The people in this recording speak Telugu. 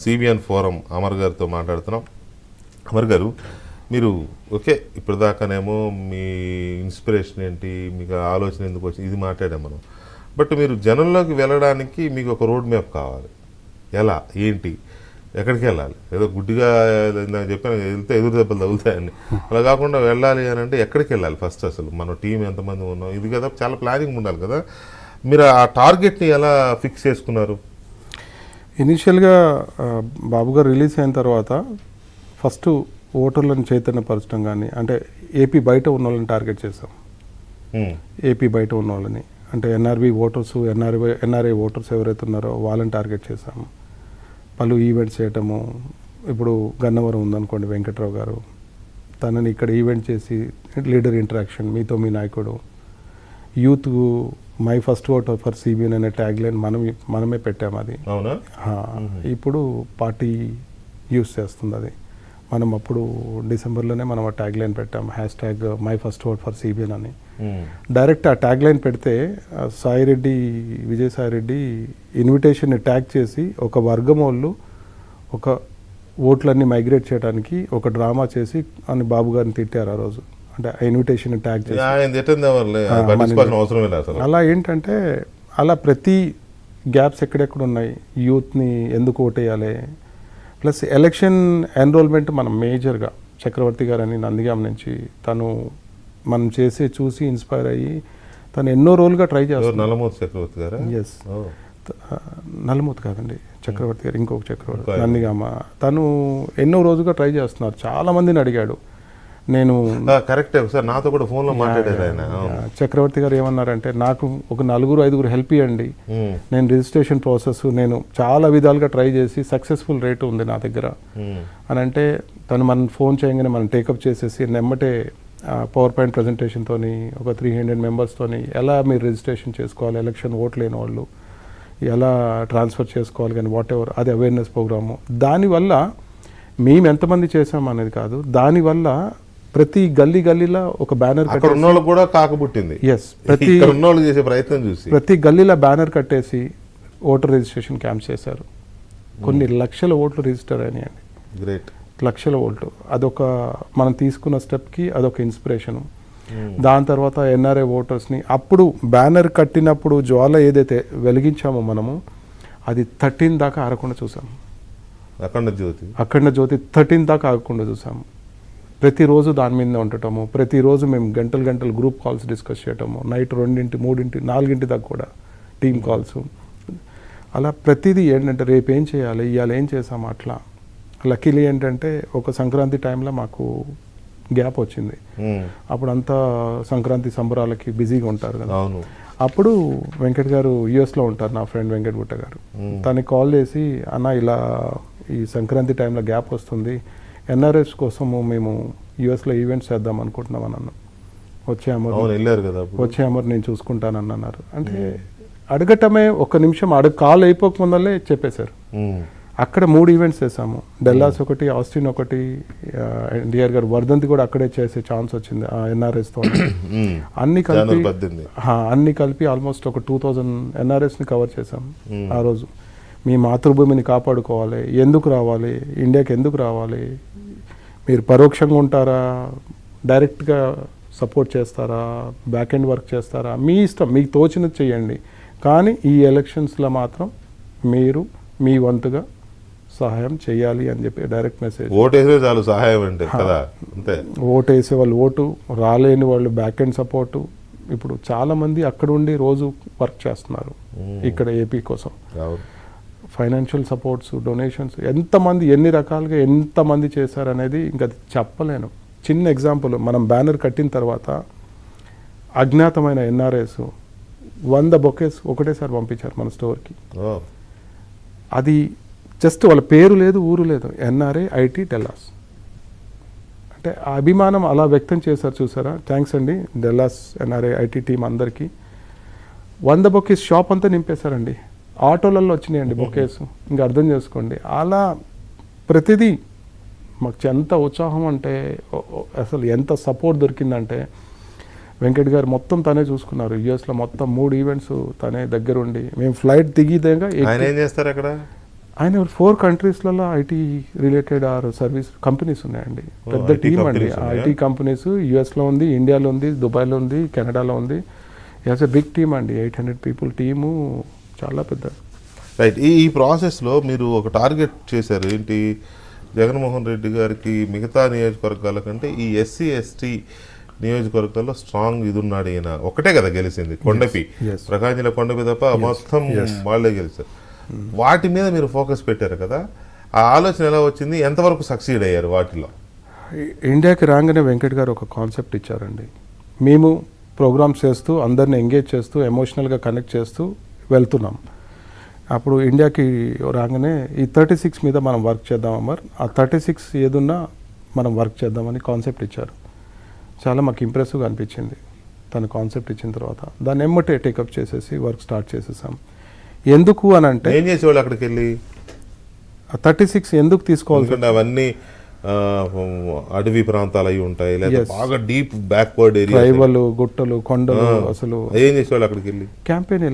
సిబిఎన్ ఫోరం అమర్ గారితో మాట్లాడుతున్నాం. అమర్ గారు, మీరు ఓకే ఇప్పటిదాకానేమో మీ ఇన్స్పిరేషన్ ఏంటి, మీకు ఆలోచన ఎందుకు వచ్చింది, ఇది మాట్లాడాం మనం. బట్ మీరు జనంలోకి వెళ్ళడానికి మీకు ఒక రోడ్ మ్యాప్ కావాలి. ఎలా, ఏంటి, ఎక్కడికి వెళ్ళాలి? ఏదో గుడ్డిగా నాకు చెప్పాను వెళ్తే ఎదురు దెబ్బలు తగులుతాయని, అలా కాకుండా వెళ్ళాలి అని అంటే ఎక్కడికి వెళ్ళాలి ఫస్ట్? అసలు మన టీం ఎంతమంది ఉన్నాం, ఇది కదా చాలా ప్లానింగ్ ఉండాలి కదా. మీరు ఆ టార్గెట్ని ఎలా ఫిక్స్ చేసుకున్నారు? ఇనీషియల్గా బాబు గారు రిలీజ్ అయిన తర్వాత ఫస్ట్ ఓటర్లను చైతన్యపరచడం కానీ, అంటే ఏపీ బయట ఉన్న వాళ్ళని టార్గెట్ చేసాం. ఏపీ బయట ఉన్న వాళ్ళని అంటే ఎన్ఆర్బీ ఓటర్స్, ఎన్ఆర్ఐ ఓటర్స్ ఎవరైతే ఉన్నారో వాళ్ళని టార్గెట్ చేసాము. పలు ఈవెంట్స్ చేయటము. ఇప్పుడు గన్నవరం ఉందనుకోండి, వెంకట్రావు గారు తనని ఇక్కడ ఈవెంట్ చేసి లీడర్ ఇంటరాక్షన్, మీతో మీ నాయకుడు, youth my first vote for CBN అనే ట్యాగ్ లైన్ మనమే పెట్టాము. అది అవునా? ఇప్పుడు పార్టీ యూస్ చేస్తుంది అది. మనం అప్పుడు డిసెంబర్లోనే మనం ఆ ట్యాగ్ లైన్ పెట్టాము, hash my first vote for CBN అని. డైరెక్ట్ ఆ ట్యాగ్ లైన్ పెడితే సాయిరెడ్డి, విజయసాయిరెడ్డి ఇన్విటేషన్ని ట్యాగ్ చేసి ఒక వర్గం వాళ్ళు ఒక ఓట్లన్నీ మైగ్రేట్ చేయడానికి ఒక డ్రామా చేసి అని బాబు గారిని తిట్టారు ఆ రోజు. అంటే ఆ ఇన్విటేషన్ ట్యాగ్ చేసి అలా ఏంటంటే అలా ప్రతి గ్యాప్స్ ఎక్కడెక్కడ ఉన్నాయి, యూత్ని ఎందుకు ఓటేయాలి, ప్లస్ ఎలక్షన్ ఎన్రోల్మెంట్ మనం మేజర్గా చక్రవర్తి గారని నందిగాం నుంచి తను మనం చేసి చూసి ఇన్స్పైర్ అయ్యి తను ఎన్నో రోజులుగా ట్రై చేస్తారు. ఎస్, నల్లమూత్ కాదండి, చక్రవర్తి గారు, ఇంకొక చక్రవర్తి నందిగామ. తను ఎన్నో రోజులుగా ట్రై చేస్తున్నారు. చాలా మందిని అడిగాడు. నేను కరెక్ట్ సార్, నాతో కూడా ఫోన్లో మాట్లాడారు ఆయన. చక్రవర్తి గారు ఏమన్నారంటే, నాకు ఒక 4-5 హెల్ప్ ఇవ్వండి, నేను రిజిస్ట్రేషన్ ప్రాసెస్ నేను చాలా విధాలుగా ట్రై చేసి సక్సెస్ఫుల్ రేటు ఉంది నా దగ్గర అని అంటే, తను మనం ఫోన్ చేయగానే మనం టేకప్ చేసేసి నెమ్మటే పవర్ పాయింట్ ప్రజెంటేషన్తో ఒక 300 మెంబర్స్తోని ఎలా మీరు రిజిస్ట్రేషన్ చేసుకోవాలి, ఎలక్షన్ ఓట్ లేని వాళ్ళు ఎలా ట్రాన్స్ఫర్ చేసుకోవాలి కానీ వాట్ ఎవర్, అది అవేర్నెస్ ప్రోగ్రాము. దానివల్ల మేము ఎంతమంది చేసాం అనేది కాదు, దానివల్ల ప్రతి గల్లీలో ఒక బ్యానర్ కూడా కాకబుట్టింది. ఎస్, ప్రతి చేసే ప్రయత్నం చూసి ప్రతి గల్లీలో బ్యానర్ కట్టేసి ఓటర్ రిజిస్ట్రేషన్ క్యాంప్స్ చేశారు. కొన్ని లక్షల ఓట్లు రిజిస్టర్ అయినాయండి. గ్రేట్, లక్షల ఓట్లు. అదొక మనం తీసుకున్న స్టెప్కి అదొక ఇన్స్పిరేషను. దాని తర్వాత ఎన్ఆర్ఐ ఓటర్స్ని అప్పుడు బ్యానర్ కట్టినప్పుడు జ్వాల ఏదైతే వెలిగించామో మనము, అది 13 దాకా ఆరకుండా చూసాము. అఖండ జ్యోతి 13 దాకా ఆగకుండా చూసాము. ప్రతిరోజు దాని మీద ఉండటము, ప్రతిరోజు మేము గంటలు గ్రూప్ కాల్స్ డిస్కస్ చేయటము, నైట్ 2, 3, 4 దాకా కూడా టీమ్ కాల్స్. అలా ప్రతిదీ ఏంటంటే రేపు ఏం చేయాలి, ఇవాళ ఏం చేసాము అట్లా. లక్కీలీ ఏంటంటే ఒక సంక్రాంతి టైంలో మాకు గ్యాప్ వచ్చింది. అప్పుడు అంతా సంక్రాంతి సంబరాలకి బిజీగా ఉంటారు కదా. అప్పుడు వెంకట్ గారు యూఎస్లో ఉంటారు, నా ఫ్రెండ్ వెంకట్ గుట్ట గారు. తనకి కాల్ చేసి, అన్న ఇలా ఈ సంక్రాంతి టైంలో గ్యాప్ వస్తుంది, ఎన్ఆర్ఎస్ కోసము మేము యూఎస్లో ఈవెంట్స్ చేద్దాం అనుకుంటున్నాం అని అన్నాం. వచ్చే అమర్ నేను చూసుకుంటానని అన్నారు. అంటే అడగటమే ఒక నిమిషం కాల్ అయిపోకముందలే చెప్పేశారు. అక్కడ 3 ఈవెంట్స్ చేసాము. డెల్లాస్ ఒకటి, ఆస్టిన్ ఒకటి, ఎన్టీఆర్ గారు వర్ధంతి కూడా అక్కడే చేసే ఛాన్స్ వచ్చింది ఆ ఎన్ఆర్ఎస్తో. అన్ని కలిపి ఆల్మోస్ట్ ఒక 2000 ఎన్ఆర్ఎస్ని కవర్ చేసాం ఆ రోజు. మీ మాతృభూమిని కాపాడుకోవాలి, ఎందుకు రావాలి, ఇండియాకి ఎందుకు రావాలి, మీరు పరోక్షంగా ఉంటారా, డైరెక్ట్గా సపోర్ట్ చేస్తారా, బ్యాక్ ఎండ్ వర్క్ చేస్తారా, మీ ఇష్టం, మీకు తోచినది చేయండి, కానీ ఈ ఎలక్షన్స్లో మాత్రం మీరు మీ వంతుగా సహాయం చేయాలి అని చెప్పి డైరెక్ట్ మెసేజ్. ఓటేసే చాలు సహాయం అంటే కదా, అంతే. ఓటేసే వాళ్ళు ఓటు, రాలేని వాళ్ళు బ్యాక్ ఎండ్ సపోర్టు. ఇప్పుడు చాలామంది అక్కడ ఉండి రోజు వర్క్ చేస్తున్నారు ఇక్కడ ఏపీ కోసం. ఫైనాన్షియల్ సపోర్ట్స్, డొనేషన్స్, ఎంతమంది ఎన్ని రకాలుగా ఎంతమంది చేశారనేది ఇంకా చెప్పలేను. చిన్న ఎగ్జాంపుల్, మనం బ్యానర్ కట్టిన తర్వాత అజ్ఞాతమైన ఎన్ఆర్ఎస్ 100 బొకేస్ ఒకటేసారి పంపించారు మన స్టోర్కి. అది జస్ట్ వాళ్ళ పేరు లేదు, ఊరు లేదు, ఎన్ఆర్ఐ ఐటీ డెల్లాస్. అంటే ఆ అభిమానం అలా వ్యక్తం చేశారు చూసారా. థ్యాంక్స్ అండి డెల్లాస్ ఎన్ఆర్ఐ ఐటీ టీం అందరికీ. 100 బొకేస్ షాప్ అంతా నింపేశారండి. ఆటోలలో వచ్చినాయండి బొకేస్. ఇంకా అర్థం చేసుకోండి. అలా ప్రతిదీ మాకు ఎంత ఉత్సాహం అంటే, అసలు ఎంత సపోర్ట్ దొరికిందంటే, వెంకట్ గారు మొత్తం తనే చూసుకున్నారు. యూఎస్లో మొత్తం 3 ఈవెంట్స్ తనే దగ్గరుండి, మేము ఫ్లైట్ దిగిదేగా ఏం చేస్తారు అక్కడ ఆయన 4 కంట్రీస్లలో IT related or service companies ఉన్నాయండి. పెద్ద IT టీం అండి. companies ఉన్నాయా? ఐటీ కంపెనీస్ యూఎస్లో ఉంది, ఇండియాలో ఉంది, దుబాయ్లో ఉంది, కెనడాలో ఉంది. యాజ్ ఎ బిగ్ టీమ్ అండి. 800 పీపుల్ టీము, చాలా పెద్ద. రైట్. ఈ ప్రాసెస్లో మీరు ఒక టార్గెట్ చేశారు ఏంటి? జగన్మోహన్ రెడ్డి గారికి మిగతా నియోజకవర్గాల కంటే ఈ ఎస్సీ ఎస్టీ నియోజకవర్గాల్లో స్ట్రాంగ్ ఇది ఉన్నాడు ఈయన. ఒకటే కదా గెలిచింది, కొండపి. yes. ప్రకాశం జిల్లా కొండపి తప్ప మొత్తం yes. వాళ్ళే గెలిచారు. వాటి మీద మీరు ఫోకస్ పెట్టారు కదా, ఆ ఆలోచన ఎలా వచ్చింది? ఎంతవరకు సక్సీడ్ అయ్యారు వాటిలో? ఇండియాకి రాగానే వెంకట్ గారు ఒక కాన్సెప్ట్ ఇచ్చారండి. మేము ప్రోగ్రామ్స్ చేస్తూ అందరిని ఎంగేజ్ చేస్తూ ఎమోషనల్గా కనెక్ట్ చేస్తూ వెళ్తున్నాం. అప్పుడు ఇండియాకి రాగానే ఈ 36 మీద మనం వర్క్ చేద్దాం అమర్, ఆ 36 ఏదున్నా మనం వర్క్ చేద్దామని కాన్సెప్ట్ ఇచ్చారు. చాలా మాకు ఇంప్రెసివ్గా అనిపించింది తన కాన్సెప్ట్ ఇచ్చిన తర్వాత. దాన్ని ఎమ్మటే టేకప్ చేసేసి వర్క్ స్టార్ట్ చేసేసాం. ఎందుకు అని అంటే ఏం చేసేవాళ్ళు అక్కడికి వెళ్ళి? 36 ఎందుకు తీసుకోవాలి? ఎందుకంటే అవన్నీ అడవి ప్రాంతాలు అయి ఉంటాయి, లేదా Yes. బాగా డీప్ బ్యాక్వర్డ్ ఏరియా, ట్రైబల్, గుట్టలు, కొండలు. అసలు ఏం చేసేవాళ్ళు అక్కడికి వెళ్ళి? క్యాంపెయిన్